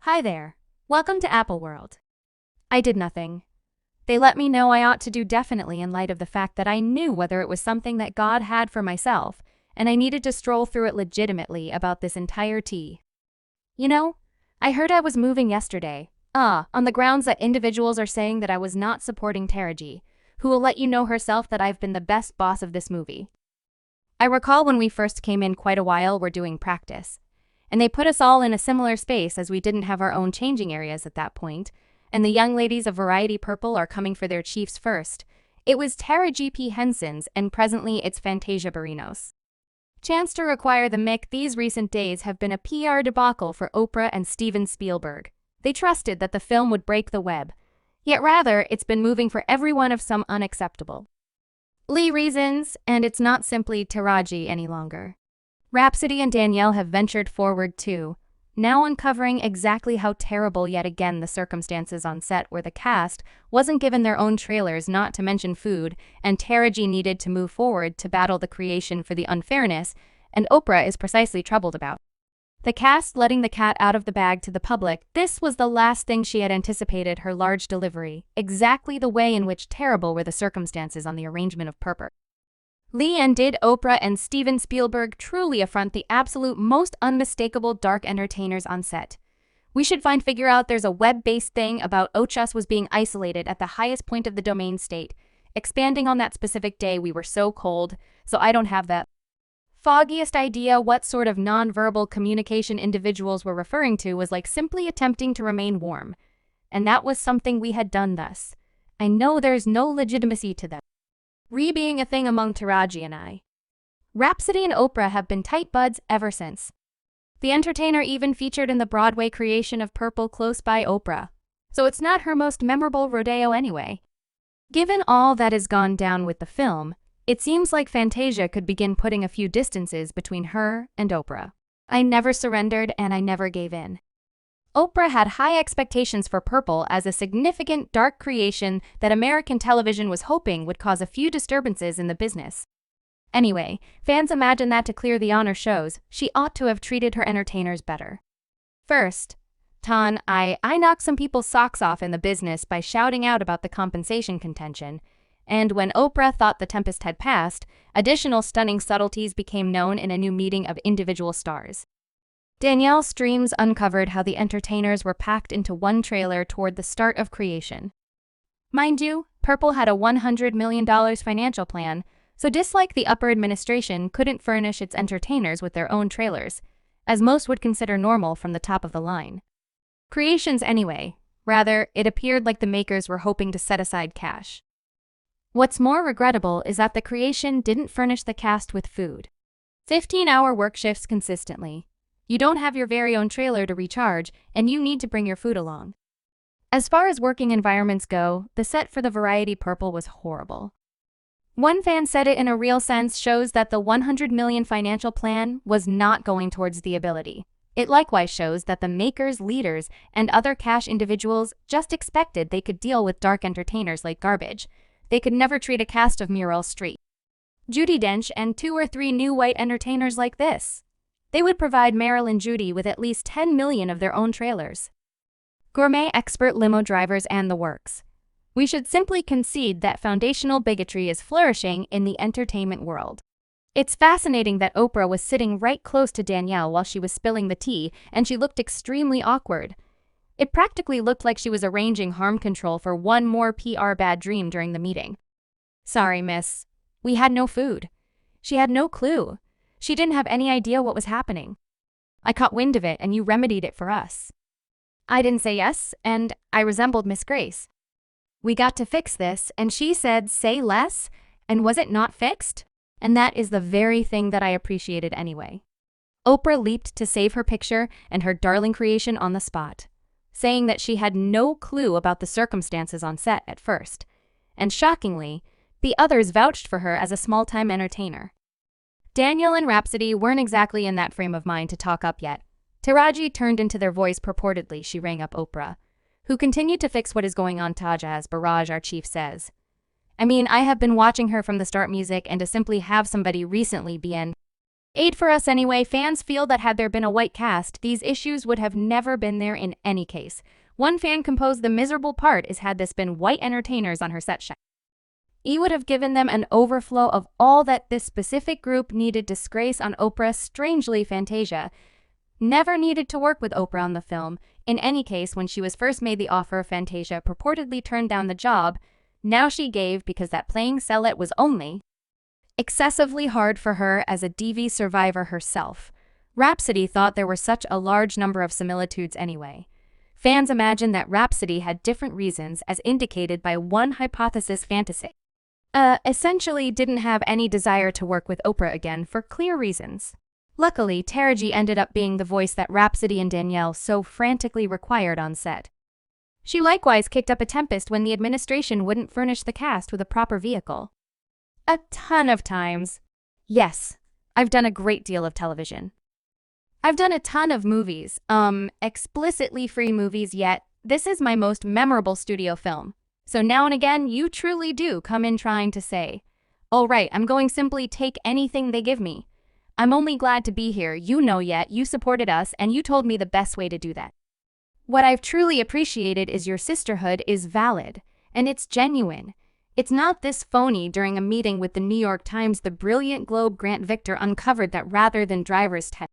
Hi there. Welcome to Apple World. I did nothing. They let me know I ought to do definitely in light of the fact that I knew whether it was something that God had for myself, and I needed to stroll through it legitimately about this entire tea. You know, I heard I was moving yesterday. On the grounds that individuals are saying that I was not supporting Taraji, who will let you know herself that I've been the best boss of this movie. I recall when we first came in quite a while we're doing practice, and they put us all in a similar space as we didn't have our own changing areas at that point, and the young ladies of Variety Purple are coming for their chiefs first. It was Taraji P. Henson's, and presently it's Fantasia Barrino's. Chance to require the mic these recent days have been a PR debacle for Oprah and Steven Spielberg. They trusted that the film would break the web, yet rather it's been moving for everyone of some unacceptable reasons, and it's not simply Taraji any longer. Rhapsody and Danielle have ventured forward too, now uncovering exactly how terrible yet again the circumstances on set where the cast wasn't given their own trailers, not to mention food, and Taraji needed to move forward to battle the creation for the unfairness, and Oprah is precisely troubled about. The cast letting the cat out of the bag to the public, this was the last thing she had anticipated her large delivery, exactly the way in which terrible were the circumstances on the arrangement of Purpur. And did Oprah and Steven Spielberg truly affront the absolute most unmistakable dark entertainers on set? We should figure out there's a web-based thing about Ochus was being isolated at the highest point of the domain state, expanding on that specific day we were so cold, so I don't have the foggiest idea what sort of non-verbal communication individuals were referring to was like simply attempting to remain warm. And that was something we had done thus. I know there's no legitimacy to them being a thing among Taraji and I. Rhapsody and Oprah have been tight buds ever since. The entertainer even featured in the Broadway creation of Purple close by Oprah, so it's not her most memorable rodeo anyway. Given all that has gone down with the film, it seems like Fantasia could begin putting a few distances between her and Oprah. I never surrendered and I never gave in. Oprah had high expectations for Purple as a significant dark creation that American television was hoping would cause a few disturbances in the business. Anyway, fans imagine that to clear the honor shows, she ought to have treated her entertainers better. First, I knocked some people's socks off in the business by shouting out about the compensation contention, and when Oprah thought the tempest had passed, additional stunning subtleties became known in a new meeting of individual stars. Danielle's streams uncovered how the entertainers were packed into one trailer toward the start of creation. Mind you, Purple had a $100 million financial plan, so dislike the upper administration couldn't furnish its entertainers with their own trailers, as most would consider normal from the top of the line. Creations anyway, rather, it appeared like the makers were hoping to set aside cash. What's more regrettable is that the creation didn't furnish the cast with food. 15-hour work shifts consistently. You don't have your very own trailer to recharge, and you need to bring your food along. As far as working environments go, the set for the Variety Purple was horrible. One fan said it in a real sense shows that the $100 million financial plan was not going towards the ability. It likewise shows that the makers, leaders, and other cash individuals just expected they could deal with dark entertainers like garbage. They could never treat a cast of Muriel Street, Judi Dench, and 2 or 3 new white entertainers like this. They would provide Meryl and Judy with at least 10 million of their own trailers. Gourmet expert limo drivers and the works. We should simply concede that foundational bigotry is flourishing in the entertainment world. It's fascinating that Oprah was sitting right close to Danielle while she was spilling the tea, and she looked extremely awkward. It practically looked like she was arranging harm control for one more PR bad dream during the meeting. Sorry, miss. We had no food. She had no clue. She didn't have any idea what was happening. I caught wind of it and you remedied it for us. I didn't say yes, and I resembled Miss Grace. We got to fix this, and she said, say less, and was it not fixed? And that is the very thing that I appreciated anyway. Oprah leaped to save her picture and her darling creation on the spot, saying that she had no clue about the circumstances on set at first, and shockingly, the others vouched for her as a small-time entertainer. Danielle and Rhapsody weren't exactly in that frame of mind to talk up yet. Taraji turned into their voice purportedly. She rang up Oprah, who continued to fix what is going on. Taja's barrage, our chief says. I mean, I have been watching her from the start music, and to simply have somebody recently be in Aid for us anyway. Fans feel that had there been a white cast, these issues would have never been there in any case. One fan composed the miserable part is had this been white entertainers on her set shot. E would have given them an overflow of all that this specific group needed. Disgrace on Oprah. Strangely, Fantasia never needed to work with Oprah on the film. In any case, when she was first made the offer, Fantasia purportedly turned down the job. Now she gave because that playing Celette was only excessively hard for her as a DV survivor herself. Rhapsody thought there were such a large number of similitudes anyway. Fans imagined that Rhapsody had different reasons, as indicated by one hypothesis. Fantasia essentially didn't have any desire to work with Oprah again for clear reasons. Luckily, Taraji ended up being the voice that Rhapsody and Danielle so frantically required on set. She likewise kicked up a tempest when the administration wouldn't furnish the cast with a proper vehicle. A ton of times. Yes, I've done a great deal of television. I've done a ton of movies, explicitly free movies, yet this is my most memorable studio film. So now and again, you truly do come in trying to say, "All right, I'm going simply take anything they give me. I'm only glad to be here, yet you supported us and you told me the best way to do that. What I've truly appreciated is your sisterhood is valid, and it's genuine. It's not this phony." During a meeting with the New York Times, the brilliant Globe Grant Victor uncovered that rather than driver's test,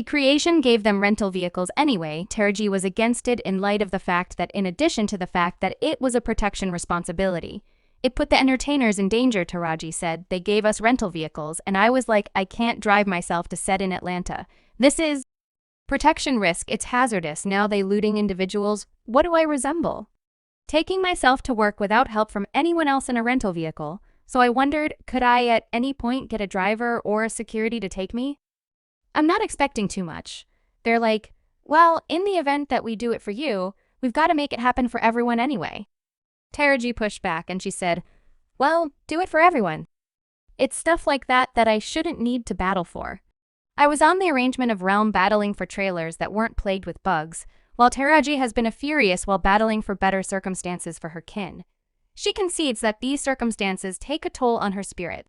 creation gave them rental vehicles anyway. Taraji was against it in light of the fact that in addition to the fact that it was a protection responsibility, it put the entertainers in danger. Taraji said, "They gave us rental vehicles, and I was like, I can't drive myself to set in Atlanta. This is protection risk, it's hazardous. Now they looting individuals. What do I resemble? Taking myself to work without help from anyone else in a rental vehicle. So I wondered, could I at any point get a driver or a security to take me? I'm not expecting too much. They're like, well, in the event that we do it for you, we've got to make it happen for everyone anyway." Taraji pushed back and she said, "Well, do it for everyone. It's stuff like that that I shouldn't need to battle for. I was on the arrangement of Realm battling for trailers that weren't plagued with bugs, while Taraji has been a furious while battling for better circumstances for her kin. She concedes that these circumstances take a toll on her spirit."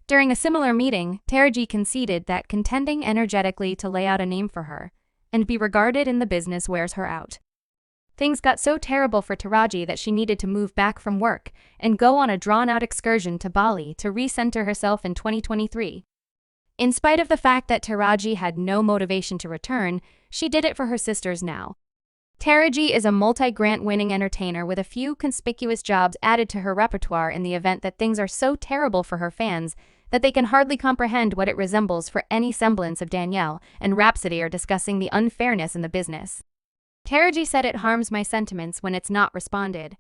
During a similar meeting, Taraji conceded that contending energetically to lay out a name for her and be regarded in the business wears her out. Things got so terrible for Taraji that she needed to move back from work and go on a drawn-out excursion to Bali to recenter herself in 2023. In spite of the fact that Taraji had no motivation to return, she did it for her sisters now. Taraji is a multi-grant winning entertainer with a few conspicuous jobs added to her repertoire in the event that things are so terrible for her fans that they can hardly comprehend what it resembles for any semblance of Danielle and Rhapsody are discussing the unfairness in the business. Taraji said, "It harms my sentiments when it's not responded.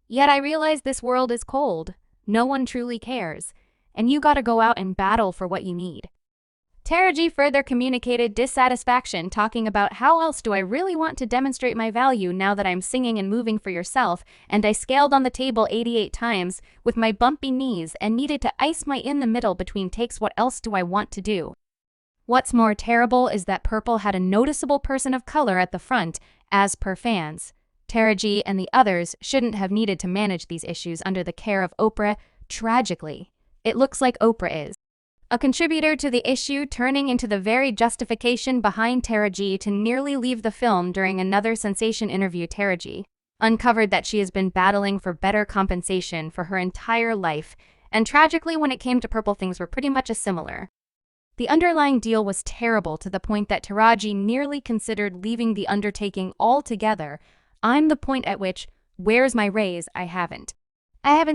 Yet I realize this world is cold, no one truly cares, and you gotta go out and battle for what you need." Taraji further communicated dissatisfaction, talking about how else do I really want to demonstrate my value now that I'm singing and moving for yourself, and I scaled on the table 88 times with my bumpy knees and needed to ice my in the middle between takes. What else do I want to do? What's more terrible is that Purple had a noticeable person of color at the front, as per fans. Taraji and the others shouldn't have needed to manage these issues under the care of Oprah. Tragically, it looks like Oprah is a contributor to the issue, turning into the very justification behind Taraji to nearly leave the film. During another Sensation interview, Taraji uncovered that she has been battling for better compensation for her entire life, and tragically when it came to Purple things were pretty much similar. The underlying deal was terrible to the point that Taraji nearly considered leaving the undertaking altogether. "I'm the point at which, where's my raise? I haven't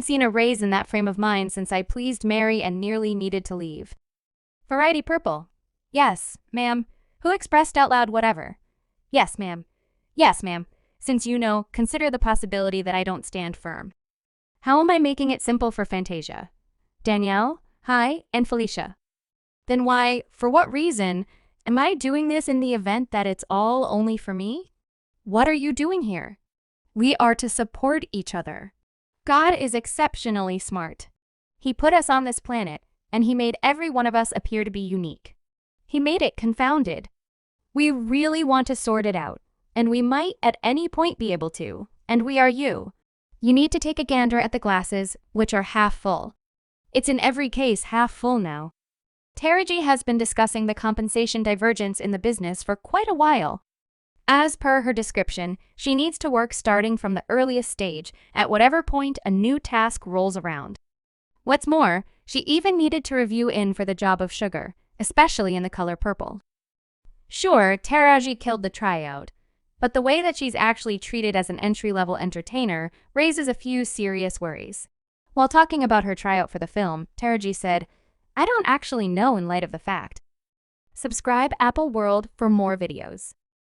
seen a raise in that frame of mind since I pleased Mary and nearly needed to leave." Variety. Purple: "Yes, ma'am." Who expressed out loud, "Whatever." "Yes, ma'am. Yes, ma'am. Since consider the possibility that I don't stand firm." How am I making it simple for Fantasia? Danielle, hi, and Felicia. Then why, for what reason, am I doing this in the event that it's all only for me? What are you doing here? We are to support each other. God is exceptionally smart. He put us on this planet, and he made every one of us appear to be unique. He made it confounded. We really want to sort it out, and we might at any point be able to, and we are you. You need to take a gander at the glasses, which are half full. It's in every case half full now. Taraji has been discussing the compensation divergence in the business for quite a while. As per her description, she needs to work starting from the earliest stage, at whatever point a new task rolls around. What's more, she even needed to review in for the job of Sugar, especially in the color purple. Sure, Taraji killed the tryout, but the way that she's actually treated as an entry-level entertainer raises a few serious worries. While talking about her tryout for the film, Taraji said, "I don't actually know in light of the fact." Subscribe Apple World for more videos.